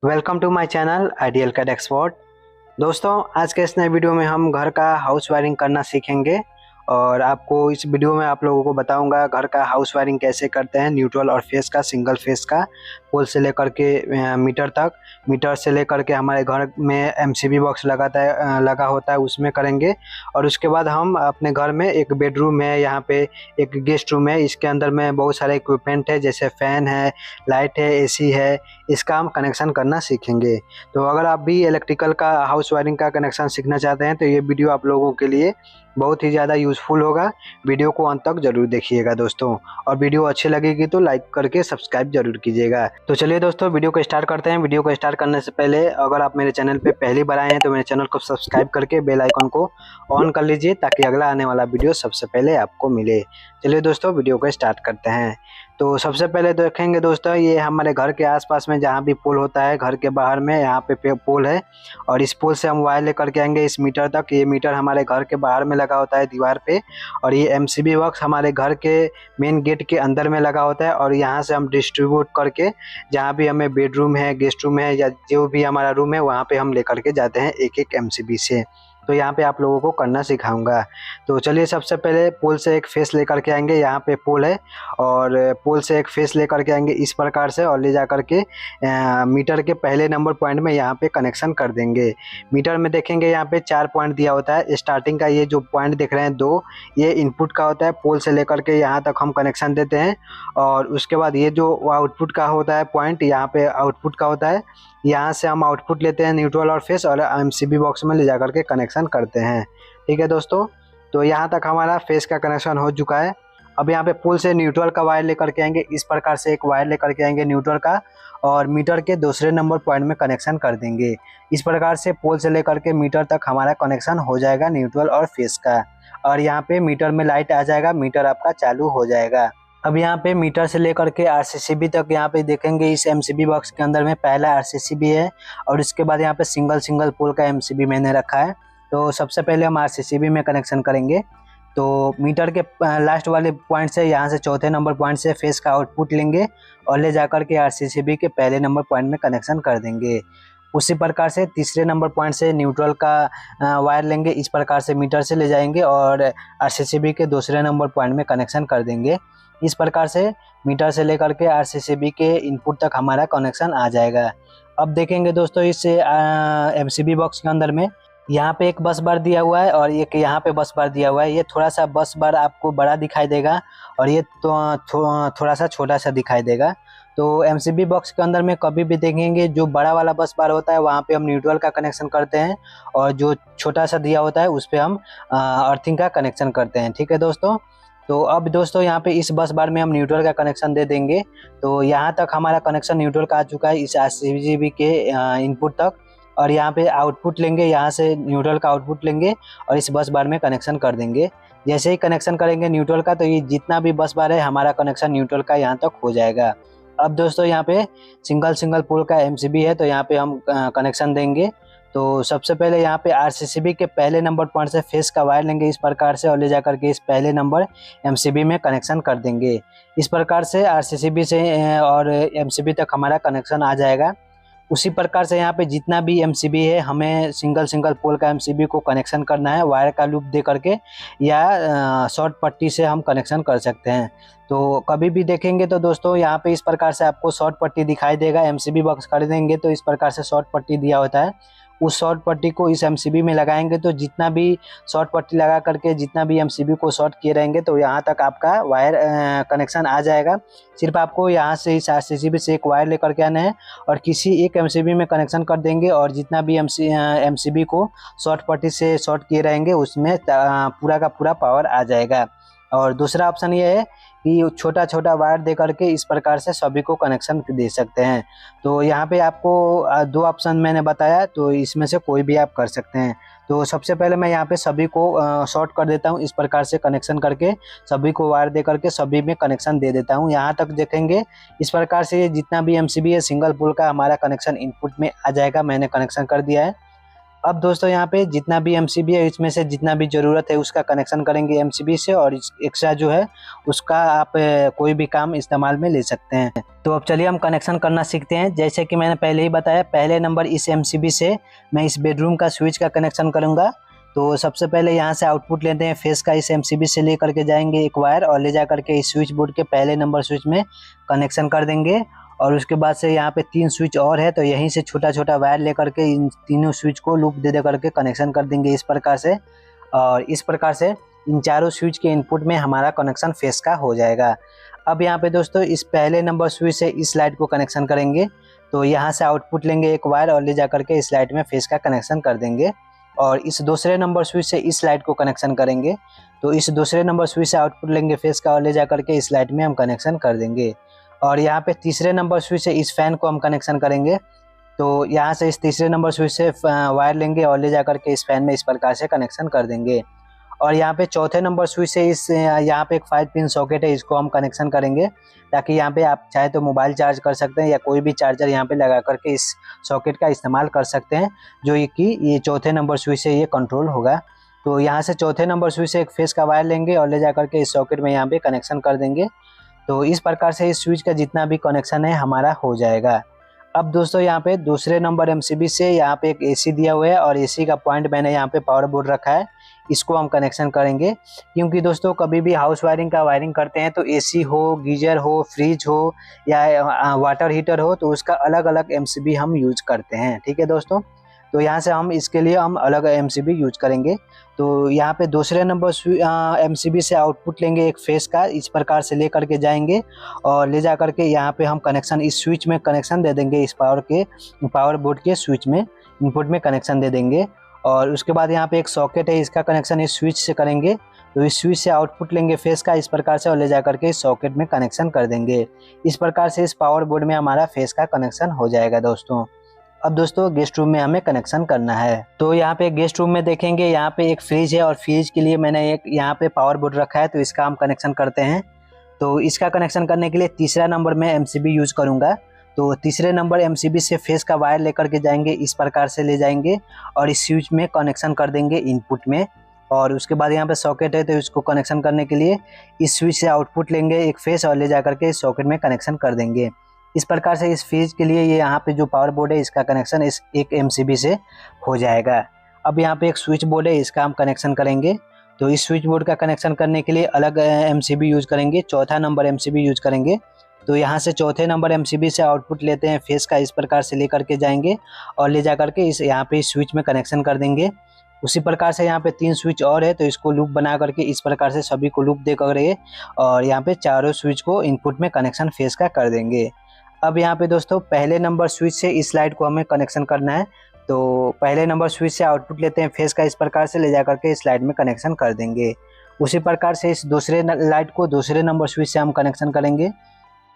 Welcome to my channel ideal CAD expert. दोस्तों, आज के इस नए वीडियो में हम घर का हाउस वायरिंग करना सीखेंगे और आपको इस वीडियो में आप लोगों को बताऊंगा घर का हाउस वायरिंग कैसे करते हैं। न्यूट्रल और फेस का, सिंगल फेस का, पोल से लेकर के मीटर तक, मीटर से लेकर के हमारे घर में एमसीबी बॉक्स लगा होता है उसमें करेंगे। और उसके बाद हम अपने घर में एक बेडरूम है, यहाँ पे एक गेस्ट रूम है, इसके अंदर में बहुत सारे इक्विपमेंट है जैसे फ़ैन है, लाइट है, एसी है, इसका हम कनेक्शन करना सीखेंगे। तो अगर आप भी इलेक्ट्रिकल का हाउस वायरिंग का कनेक्शन सीखना चाहते हैं तो ये वीडियो आप लोगों के लिए बहुत ही ज़्यादा यूज़फुल होगा। वीडियो को अंत तक जरूर देखिएगा दोस्तों, और वीडियो अच्छी लगेगी तो लाइक करके सब्सक्राइब जरूर कीजिएगा। तो चलिए दोस्तों, वीडियो को स्टार्ट करते हैं। वीडियो को स्टार्ट करने से पहले अगर आप मेरे चैनल पे पहली बार आए हैं तो मेरे चैनल को सब्सक्राइब करके बेल आइकन को ऑन कर लीजिए ताकि अगला आने वाला वीडियो सबसे पहले आपको मिले। चलिए दोस्तों, वीडियो को स्टार्ट करते हैं। तो सबसे पहले देखेंगे दोस्तों, ये हमारे घर के आसपास में जहाँ भी पोल होता है, घर के बाहर में यहाँ पे पोल है और इस पोल से हम वायर लेकर के आएंगे इस मीटर तक। ये मीटर हमारे घर के बाहर में लगा होता है दीवार पे, और ये एमसीबी बॉक्स हमारे घर के मेन गेट के अंदर में लगा होता है। और यहाँ से हम डिस्ट्रीब्यूट करके जहाँ भी हमें बेडरूम है, गेस्ट रूम है, या जो भी हमारा रूम है वहाँ पे हम लेकर के जाते हैं एक एक एमसीबी से। तो यहाँ पे आप लोगों को करना सिखाऊंगा। तो चलिए, सबसे पहले पोल से एक फेस लेकर के आएंगे। यहाँ पे पोल है और पोल से एक फेस लेकर के आएंगे इस प्रकार से, और ले जा कर के मीटर के पहले नंबर पॉइंट में यहाँ पे कनेक्शन कर देंगे। मीटर में देखेंगे यहाँ पे 4 पॉइंट दिया होता है। स्टार्टिंग का ये जो पॉइंट दिख रहे हैं 2, ये इनपुट का होता है। पोल से लेकर के यहाँ तक हम कनेक्शन देते हैं। और उसके बाद ये जो आउटपुट का होता है पॉइंट, यहाँ पे आउटपुट का होता है। यहाँ से हम आउटपुट लेते हैं न्यूट्रल और फेस, और एमसीबी बॉक्स में ले जा करके कनेक्शन करते हैं। ठीक है दोस्तों, तो यहाँ तक हमारा फेस का कनेक्शन हो चुका है। अब यहाँ पे पोल से न्यूट्रल का वायर लेकर के आएंगे इस प्रकार से, एक वायर लेकर के आएंगे न्यूट्रल का, और मीटर के दूसरे नंबर पॉइंट में कनेक्शन कर देंगे। इस प्रकार से पोल से लेकर के मीटर तक हमारा कनेक्शन हो जाएगा न्यूट्रल और फेस का, और यहाँ पे मीटर में लाइट आ जाएगा, मीटर आपका चालू हो जाएगा। अब यहाँ पे मीटर से लेकर के आरसीसीबी तक यहाँ पे देखेंगे इस एमसीबी बॉक्स के अंदर में पहला आरसीसीबी है, और इसके बाद यहाँ पे सिंगल पोल का एमसीबी मैंने रखा है। तो सबसे पहले हम आरसीसीबी में कनेक्शन करेंगे। तो मीटर के लास्ट वाले पॉइंट से, यहाँ से चौथे नंबर पॉइंट से फेस का आउटपुट लेंगे और ले जाकर के आरसीसीबी के पहले नंबर पॉइंट में कनेक्शन कर देंगे। उसी प्रकार से तीसरे नंबर पॉइंट से न्यूट्रल का वायर लेंगे, इस प्रकार से मीटर से ले जाएंगे और आरसीसीबी के दूसरे नंबर पॉइंट में कनेक्शन कर देंगे। इस प्रकार से मीटर से लेकर के आरसीसीबी के इनपुट तक हमारा कनेक्शन आ जाएगा। अब देखेंगे दोस्तों, इस एमसीबी बॉक्स के अंदर में यहाँ पे एक बस बार दिया हुआ है और एक यहाँ पे बस बार दिया हुआ है। ये थोड़ा सा बस बार आपको बड़ा दिखाई देगा और ये थोड़ा सा छोटा सा दिखाई देगा। तो एमसीबी बॉक्स के अंदर में कभी भी देखेंगे जो बड़ा वाला बस बार होता है वहाँ पे हम न्यूट्रल का कनेक्शन करते हैं, और जो छोटा सा दिया होता है उस पर हम अर्थिंग का कनेक्शन करते हैं। ठीक है दोस्तों, तो अब दोस्तों यहाँ पे इस बस बार में हम न्यूट्रल का कनेक्शन दे देंगे। तो यहाँ तक हमारा कनेक्शन न्यूट्रल का आ चुका है इस आरसीसीबी के इनपुट तक, और यहाँ पे आउटपुट लेंगे, यहाँ से न्यूट्रल का आउटपुट लेंगे और इस बस बार में कनेक्शन कर देंगे। जैसे ही कनेक्शन करेंगे न्यूट्रल का, तो ये जितना भी बस बार है हमारा कनेक्शन न्यूट्रल का यहाँ तक हो जाएगा। अब दोस्तों यहाँ पे सिंगल पोल का एमसीबी है, तो यहाँ पे हम कनेक्शन देंगे। तो सबसे पहले यहाँ पे आरसीसीबी के पहले नंबर पॉइंट से फेस का वायर लेंगे इस प्रकार से, और ले जाकर के इस पहले नंबर एमसीबी में कनेक्शन कर देंगे। इस प्रकार से आरसीसीबी से और एमसीबी तक हमारा कनेक्शन आ जाएगा। उसी प्रकार से यहाँ पे जितना भी एमसीबी है हमें सिंगल पोल का एमसीबी को कनेक्शन करना है वायर का लूप दे करके, या शॉर्ट पट्टी से हम कनेक्शन कर सकते हैं। तो कभी भी देखेंगे तो दोस्तों यहाँ पे इस प्रकार से आपको शॉर्ट पट्टी दिखाई देगा। एमसीबी बॉक्स खरीदेंगे तो इस प्रकार से शॉर्ट पट्टी दिया होता है, उस शॉर्ट पट्टी को इस एमसीबी में लगाएंगे तो जितना भी शॉर्ट पट्टी लगा करके जितना भी एमसीबी को शॉर्ट किए रहेंगे तो यहाँ तक आपका वायर कनेक्शन आ जाएगा। सिर्फ आपको यहाँ से इस आरसीसीबी से एक वायर लेकर के आना है और किसी एक एमसीबी में कनेक्शन कर देंगे, और जितना भी एमसीबी को शॉर्ट पट्टी से शॉर्ट किए रहेंगे उसमें पूरा का पूरा पावर आ जाएगा। और दूसरा ऑप्शन ये है कि छोटा छोटा वायर दे करके इस प्रकार से सभी को कनेक्शन दे सकते हैं। तो यहाँ पे आपको 2 ऑप्शन मैंने बताया, तो इसमें से कोई भी आप कर सकते हैं। तो सबसे पहले मैं यहाँ पे सभी को शॉर्ट कर देता हूँ, इस प्रकार से कनेक्शन करके सभी को वायर दे करके सभी में कनेक्शन दे देता हूँ। यहाँ तक देखेंगे इस प्रकार से जितना भी एमसीबी है सिंगल पोल का हमारा कनेक्शन इनपुट में आ जाएगा। मैंने कनेक्शन कर दिया है। अब दोस्तों यहाँ पे जितना भी एमसीबी है इसमें से जितना भी ज़रूरत है उसका कनेक्शन करेंगे एमसीबी से, और एक्स्ट्रा जो है उसका आप कोई भी काम इस्तेमाल में ले सकते हैं। तो अब चलिए हम कनेक्शन करना सीखते हैं। जैसे कि मैंने पहले ही बताया, पहले नंबर इस एमसीबी से मैं इस बेडरूम का स्विच का कनेक्शन करूँगा। तो सबसे पहले यहाँ से आउटपुट लेते हैं फेस का, इस एमसीबी से ले करके जाएंगे एक वायर और ले जा करके इस स्विच बोर्ड के पहले नंबर स्विच में कनेक्शन कर देंगे। और उसके बाद से यहाँ पे 3 स्विच और है, तो यहीं से छोटा छोटा वायर लेकर के इन तीनों स्विच को लूप दे दे करके कनेक्शन कर देंगे इस प्रकार से। और इस प्रकार से इन चारों स्विच के इनपुट में हमारा कनेक्शन फेस का हो जाएगा। अब यहाँ पे दोस्तों इस पहले नंबर स्विच से इस लाइट को कनेक्शन करेंगे। तो यहाँ से आउटपुट लेंगे एक वायर और ले जा करके इस लाइट में फेस का कनेक्शन कर देंगे। और इस दूसरे नंबर स्विच से इस लाइट को कनेक्शन करेंगे। तो इस दूसरे नंबर स्विच से आउटपुट लेंगे फेस का और ले जा करके इस लाइट में हम कनेक्शन कर देंगे। और यहाँ पे तीसरे नंबर स्विच से इस फैन को हम कनेक्शन करेंगे। तो यहाँ से इस तीसरे नंबर स्विच से वायर लेंगे और ले जा करके इस फैन में इस प्रकार से कनेक्शन कर देंगे। और यहाँ पे चौथे नंबर स्विच से इस यहाँ पे एक 5 पिन सॉकेट है, इसको हम कनेक्शन करेंगे ताकि यहाँ पे आप चाहे तो मोबाइल चार्ज कर सकते हैं या कोई भी चार्जर यहाँ पे लगा करके इस सॉकेट का इस्तेमाल कर सकते हैं, जो ये चौथे नंबर स्विच से ये कंट्रोल होगा। तो यहाँ से चौथे नंबर स्विच से एक फेस का वायर लेंगे और ले जा करके इस सॉकेट में यहाँ पे कनेक्शन कर देंगे। तो इस प्रकार से इस स्विच का जितना भी कनेक्शन है हमारा हो जाएगा। अब दोस्तों यहाँ पे दूसरे नंबर एमसीबी से यहाँ पे एक एसी दिया हुआ है और एसी का पॉइंट मैंने यहाँ पे पावर बोर्ड रखा है, इसको हम कनेक्शन करेंगे। क्योंकि दोस्तों कभी भी हाउस वायरिंग का वायरिंग करते हैं तो एसी हो, गीजर हो, फ्रिज हो या वाटर हीटर हो तो उसका अलग अलग एमसीबी हम यूज करते हैं। ठीक है दोस्तों, तो यहाँ से हम इसके लिए हम अलग एमसीबी यूज करेंगे। तो यहाँ पे दूसरे नंबर एमसीबी से आउटपुट लेंगे एक फेस का, इस प्रकार से ले करके जाएंगे और ले जा करके यहाँ पे हम कनेक्शन इस स्विच में कनेक्शन दे देंगे, इस पावर बोर्ड के स्विच में इनपुट में कनेक्शन दे देंगे। और उसके बाद यहाँ पे एक सॉकेट है, इसका कनेक्शन इस स्विच से करेंगे। तो इस स्विच से आउटपुट लेंगे फेस का इस प्रकार से और ले जा करके इस सॉकेट में कनेक्शन कर देंगे। इस प्रकार से इस पावर बोर्ड में हमारा फेस का कनेक्शन हो जाएगा दोस्तों। अब दोस्तों गेस्ट रूम में हमें कनेक्शन करना है। तो यहाँ पे गेस्ट रूम में देखेंगे यहाँ पे एक फ्रिज है और फ्रिज के लिए मैंने एक यहाँ पे पावर बोर्ड रखा है, तो इसका हम कनेक्शन करते हैं। तो इसका कनेक्शन करने के लिए तीसरा नंबर में एमसीबी यूज करूँगा। तो तीसरे नंबर एमसीबी से फेस का वायर लेकर के जाएंगे, इस प्रकार से ले जाएंगे और इस स्विच में कनेक्शन कर देंगे इनपुट में। और उसके बाद यहाँ पे सॉकेट है, तो इसको कनेक्शन करने के लिए इस स्विच से आउटपुट लेंगे एक फेस और ले जा करके इस सॉकेट में कनेक्शन कर देंगे। इस प्रकार से इस फ्रिज के लिए ये यहाँ पे जो पावर बोर्ड है इसका कनेक्शन इस एक एमसीबी से हो जाएगा। अब यहाँ पे एक स्विच बोर्ड है, इसका हम कनेक्शन करेंगे। तो इस स्विच बोर्ड का कनेक्शन करने के लिए अलग एमसीबी यूज करेंगे, चौथा नंबर एमसीबी यूज करेंगे। तो यहाँ से चौथे नंबर एमसीबी से आउटपुट लेते हैं फेस का, इस प्रकार से ले करके जाएंगे और ले जा करके इस यहाँ पे इस स्विच में कनेक्शन कर देंगे। उसी प्रकार से यहाँ पे 3 स्विच और है, तो इसको लूप बना करके इस प्रकार से सभी को लूप दे करके और यहाँ पे चारों स्विच को इनपुट में कनेक्शन फेस का कर देंगे। अब यहाँ पे दोस्तों पहले नंबर स्विच से इस लाइट को हमें कनेक्शन करना है। तो पहले नंबर स्विच से आउटपुट लेते हैं फेस का, इस प्रकार से ले जा करके इस लाइट में कनेक्शन कर देंगे। उसी प्रकार से इस दूसरे लाइट को दूसरे नंबर स्विच से हम कनेक्शन करेंगे।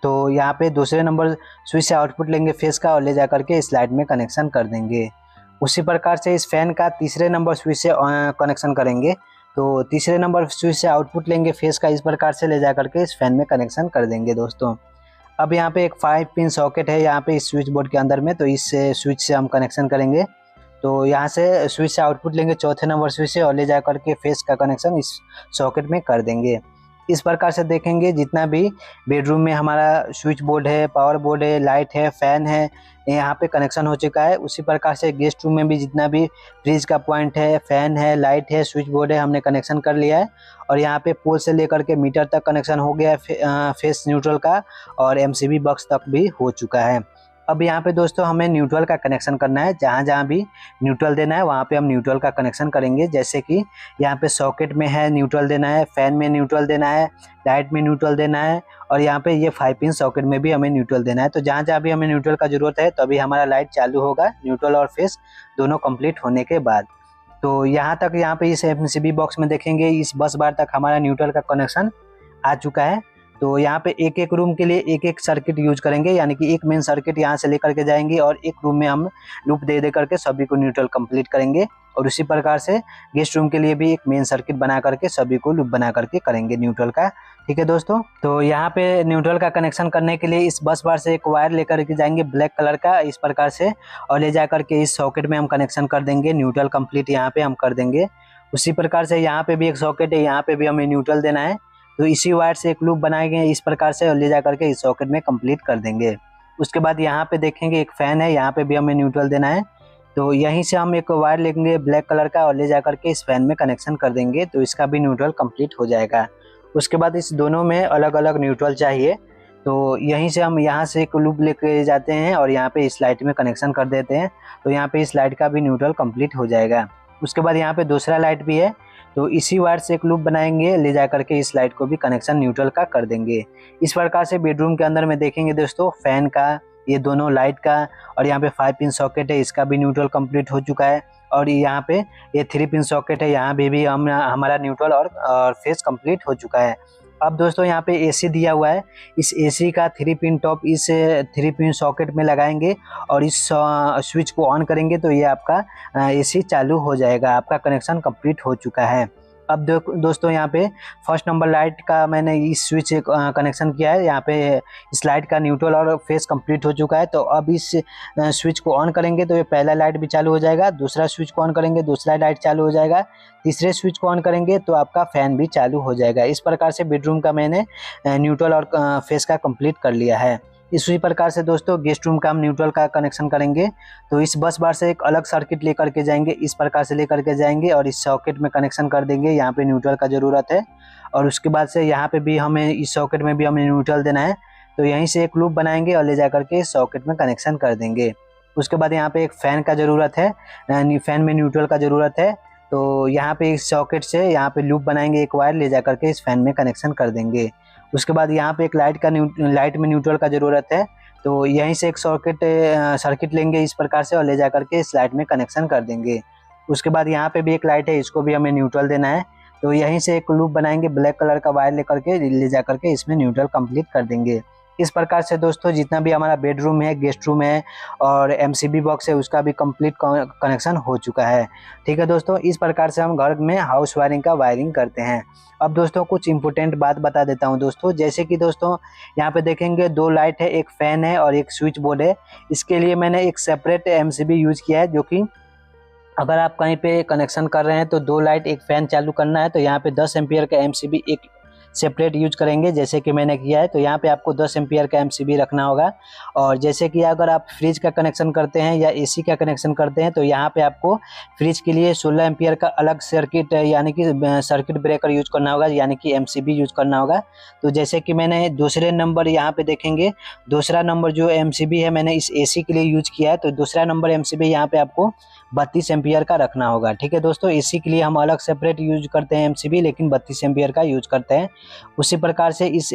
तो यहाँ पे दूसरे नंबर स्विच से आउटपुट लेंगे फेस का और ले जा करके इस लाइट में कनेक्शन कर देंगे। उसी प्रकार से इस फैन का तीसरे नंबर स्विच से कनेक्शन करेंगे। तो तीसरे नंबर स्विच से आउटपुट लेंगे फेस का, इस प्रकार से ले जा करके इस फैन में कनेक्शन कर देंगे दोस्तों। अब यहाँ पे एक 5 पिन सॉकेट है यहाँ पे इस स्विच बोर्ड के अंदर में, तो इस स्विच से हम कनेक्शन करेंगे। तो यहाँ से स्विच से आउटपुट लेंगे चौथे नंबर स्विच से और ले जा करके फेस का कनेक्शन इस सॉकेट में कर देंगे। इस प्रकार से देखेंगे जितना भी बेडरूम में हमारा स्विच बोर्ड है, पावर बोर्ड है, लाइट है, फैन है, यहाँ पे कनेक्शन हो चुका है। उसी प्रकार से गेस्ट रूम में भी जितना भी फ्रिज का पॉइंट है, फैन है, लाइट है, स्विच बोर्ड है, हमने कनेक्शन कर लिया है। और यहाँ पे पोल से लेकर के मीटर तक कनेक्शन हो गया है फेस न्यूट्रल का, और एमसीबी बॉक्स तक भी हो चुका है। अब यहाँ पे दोस्तों हमें न्यूट्रल का कनेक्शन करना है, जहाँ जहाँ भी न्यूट्रल देना है वहाँ पे हम न्यूट्रल का कनेक्शन करेंगे। जैसे कि यहाँ पे सॉकेट में है न्यूट्रल देना है, फैन में न्यूट्रल देना है, लाइट में न्यूट्रल देना है, और यहाँ पे ये 5 पिन सॉकेट में भी हमें न्यूट्रल देना है। तो जहाँ जहाँ भी हमें न्यूट्रल का जरूरत है तभी हमारा लाइट चालू होगा, न्यूट्रल और फेस दोनों कंप्लीट होने के बाद। तो यहाँ तक यहाँ पे इस एमसीबी बॉक्स में देखेंगे इस बस बार तक हमारा न्यूट्रल का कनेक्शन आ चुका है। तो यहाँ पे एक एक रूम के लिए एक एक सर्किट यूज करेंगे, यानी कि एक मेन सर्किट यहाँ से लेकर के जाएंगे और एक रूम में हम लूप दे दे करके सभी को न्यूट्रल कंप्लीट करेंगे। और उसी प्रकार से गेस्ट रूम के लिए भी एक मेन सर्किट बना करके सभी को लूप बना करके करेंगे न्यूट्रल का। ठीक है दोस्तों, तो यहाँ पे न्यूट्रल का कनेक्शन करने के लिए इस बस बार से एक वायर लेकर के जाएंगे ब्लैक कलर का इस प्रकार से, और ले जा करके इस सॉकेट में हम कनेक्शन कर देंगे। न्यूट्रल कंप्लीट यहाँ पे हम कर देंगे। उसी प्रकार से यहाँ पे भी एक सॉकेट है, यहाँ पे भी हमें न्यूट्रल देना है, तो इसी वायर से एक लूप बनाएंगे इस प्रकार से और ले जा करके इस सॉकेट में कंप्लीट कर देंगे। उसके बाद यहाँ पे देखेंगे एक फैन है, यहाँ पे भी हमें न्यूट्रल देना है, तो यहीं से हम एक वायर लेंगे ब्लैक कलर का और ले जा करके इस फैन में कनेक्शन कर देंगे, तो इसका भी न्यूट्रल कंप्लीट हो जाएगा। उसके बाद इस दोनों में अलग अलग न्यूट्रल चाहिए, तो यहीं से हम यहाँ से एक लूप लेके जाते हैं और यहाँ पे इस लाइट में कनेक्शन कर देते हैं, तो यहाँ पे इस लाइट का भी न्यूट्रल कंप्लीट हो जाएगा। उसके बाद यहाँ पे दूसरा लाइट भी है, तो इसी वायर से एक लूप बनाएंगे, ले जा करके इस लाइट को भी कनेक्शन न्यूट्रल का कर देंगे। इस प्रकार से बेडरूम के अंदर में देखेंगे दोस्तों, फैन का, ये दोनों लाइट का, और यहाँ पे 5 पिन सॉकेट है, इसका भी न्यूट्रल कंप्लीट हो चुका है। और यहाँ पे ये 3 पिन सॉकेट है, यहाँ पे भी हमारा न्यूट्रल और फेस कंप्लीट हो चुका है। अब दोस्तों यहाँ पे एसी दिया हुआ है, इस एसी का 3 पिन टॉप इस 3 पिन सॉकेट में लगाएंगे और इस स्विच को ऑन करेंगे, तो ये आपका एसी चालू हो जाएगा। आपका कनेक्शन कंप्लीट हो चुका है। अब दोस्तों यहाँ पे फर्स्ट नंबर लाइट का मैंने इस स्विच कनेक्शन किया है, यहाँ पे इस लाइट का न्यूट्रल और फेस कंप्लीट हो चुका है। तो अब इस स्विच को ऑन करेंगे तो ये पहला लाइट भी चालू हो जाएगा, दूसरा स्विच को ऑन करेंगे दूसरा लाइट चालू हो जाएगा, तीसरे स्विच को ऑन करेंगे तो आपका फैन भी चालू हो जाएगा। इस प्रकार से बेडरूम का मैंने न्यूट्रल और फेस का कंप्लीट कर लिया है। इसी प्रकार से दोस्तों गेस्ट रूम का हम न्यूट्रल का कनेक्शन करेंगे, तो इस बस बार से एक अलग सर्किट लेकर के जाएंगे, इस प्रकार से लेकर के जाएंगे और इस सॉकेट में कनेक्शन कर देंगे। यहाँ पे न्यूट्रल का ज़रूरत है और उसके बाद से यहाँ पे भी हमें इस सॉकेट में भी हमें न्यूट्रल देना है, तो यहीं से एक लूप बनाएंगे और ले जा करके इस सॉकेट में कनेक्शन कर देंगे। उसके बाद यहाँ पे एक फ़ैन का ज़रूरत है, फैन में न्यूट्रल का ज़रूरत है, तो यहाँ पे इस सॉकेट से यहाँ पे लूप बनाएंगे, एक वायर ले जा करके इस फैन में कनेक्शन कर देंगे। उसके बाद यहाँ पे एक लाइट में न्यूट्रल का ज़रूरत है, तो यहीं से एक सर्किट लेंगे इस प्रकार से और ले जा करके इस लाइट में कनेक्शन कर देंगे। उसके बाद यहाँ पे भी एक लाइट है, इसको भी हमें न्यूट्रल देना है, तो यहीं से एक लूप बनाएंगे ब्लैक कलर का वायर लेकर के ले जा करके इसमें न्यूट्रल कंप्लीट कर देंगे। इस प्रकार से दोस्तों जितना भी हमारा बेडरूम है, गेस्ट रूम है और एमसीबी बॉक्स है, उसका भी कंप्लीट कनेक्शन हो चुका है। ठीक है दोस्तों, इस प्रकार से हम घर में हाउस वायरिंग का वायरिंग करते हैं। अब दोस्तों कुछ इंपॉर्टेंट बात बता देता हूं दोस्तों, जैसे कि दोस्तों यहाँ पे देखेंगे 2 लाइट है, एक फैन है और एक स्विच बोर्ड है। इसके लिए मैंने एक सेपरेट एमसीबी यूज किया है, जो कि अगर आप कहीं पे कनेक्शन कर रहे हैं तो 2 लाइट एक फैन चालू करना है, तो यहाँ पे 10 एम्पियर का एमसीबी एक सेपरेट यूज करेंगे, जैसे कि मैंने किया है। तो यहाँ पे आपको 10 एम्पियर का एमसीबी रखना होगा। और जैसे कि अगर आप फ्रिज का कनेक्शन करते हैं या एसी का कनेक्शन करते हैं, तो यहाँ पे आपको फ्रिज के लिए 16 एम्पियर का अलग सर्किट यानी कि सर्किट ब्रेकर यूज करना होगा, यानी कि एमसीबी यूज करना होगा। तो जैसे कि मैंने दूसरे नंबर यहाँ पे देखेंगे, दूसरा नंबर जो एमसीबी है मैंने इस एसी के लिए यूज किया है, तो दूसरा नंबर एमसीबी यहाँ पे आपको 32 एम्पियर का रखना होगा। ठीक है दोस्तों, एसी के लिए हम अलग सेपरेट यूज करते हैं एमसीबी, लेकिन 32 एम्पियर का यूज करते हैं। उसी प्रकार से इस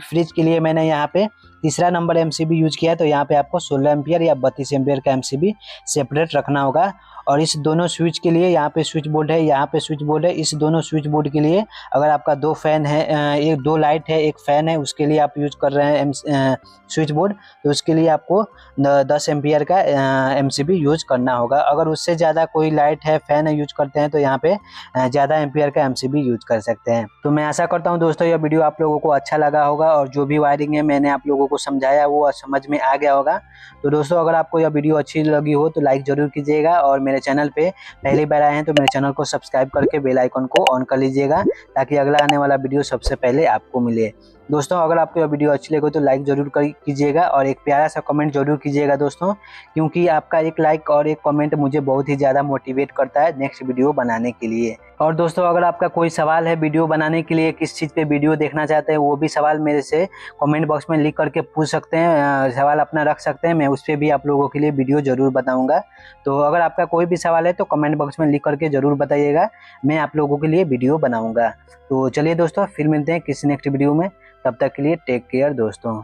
फ्रिज के लिए मैंने यहाँ पे तीसरा नंबर एमसीबी यूज किया है, तो यहाँ पे आपको 16 एम्पियर या 32 एम्पियर का एमसीबी सेपरेट रखना होगा। और इस दोनों स्विच के लिए यहाँ पे स्विच बोर्ड है, यहाँ पे स्विच बोर्ड है, इस दोनों स्विच बोर्ड के लिए अगर आपका 2 फैन है, एक 2 लाइट है, एक फैन है, उसके लिए आप यूज कर रहे हैं स्विच बोर्ड, तो उसके लिए आपको 10 एम्पियर का एमसीबी यूज करना होगा। अगर उससे ज़्यादा कोई लाइट है, फैन है यूज करते हैं, तो यहाँ पे ज़्यादा एम्पियर का एमसीबी यूज कर सकते हैं। तो मैं आशा करता हूँ दोस्तों यह वीडियो आप लोगों को अच्छा लगा होगा और जो भी वायरिंग है मैंने आप लोगों को समझाया वो समझ में आ गया होगा। तो दोस्तों अगर आपको यह वीडियो अच्छी लगी हो तो लाइक ज़रूर कीजिएगा, और मेरे चैनल पे पहली बार आए हैं तो मेरे चैनल को सब्सक्राइब करके बेल आइकन को ऑन कर लीजिएगा, ताकि अगला आने वाला वीडियो सबसे पहले आपको मिले। दोस्तों अगर आपको यह वीडियो अच्छी लगे तो लाइक ज़रूर कीजिएगा और एक प्यारा सा कमेंट जरूर कीजिएगा दोस्तों, क्योंकि आपका एक लाइक और एक कमेंट मुझे बहुत ही ज़्यादा मोटिवेट करता है नेक्स्ट वीडियो बनाने के लिए। और दोस्तों अगर आपका कोई सवाल है वीडियो बनाने के लिए, किस चीज़ पे वीडियो देखना चाहते हैं, वो भी सवाल मेरे से कमेंट बॉक्स में लिख करके पूछ सकते हैं, सवाल अपना रख सकते हैं, मैं उस पर भी आप लोगों के लिए वीडियो ज़रूर बताऊँगा। तो अगर आपका कोई भी सवाल है तो कमेंट बॉक्स में लिख करके ज़रूर बताइएगा, मैं आप लोगों के लिए वीडियो बनाऊँगा। तो चलिए दोस्तों फिर मिलते हैं किसी नेक्स्ट वीडियो में, तब तक के लिए टेक केयर दोस्तों।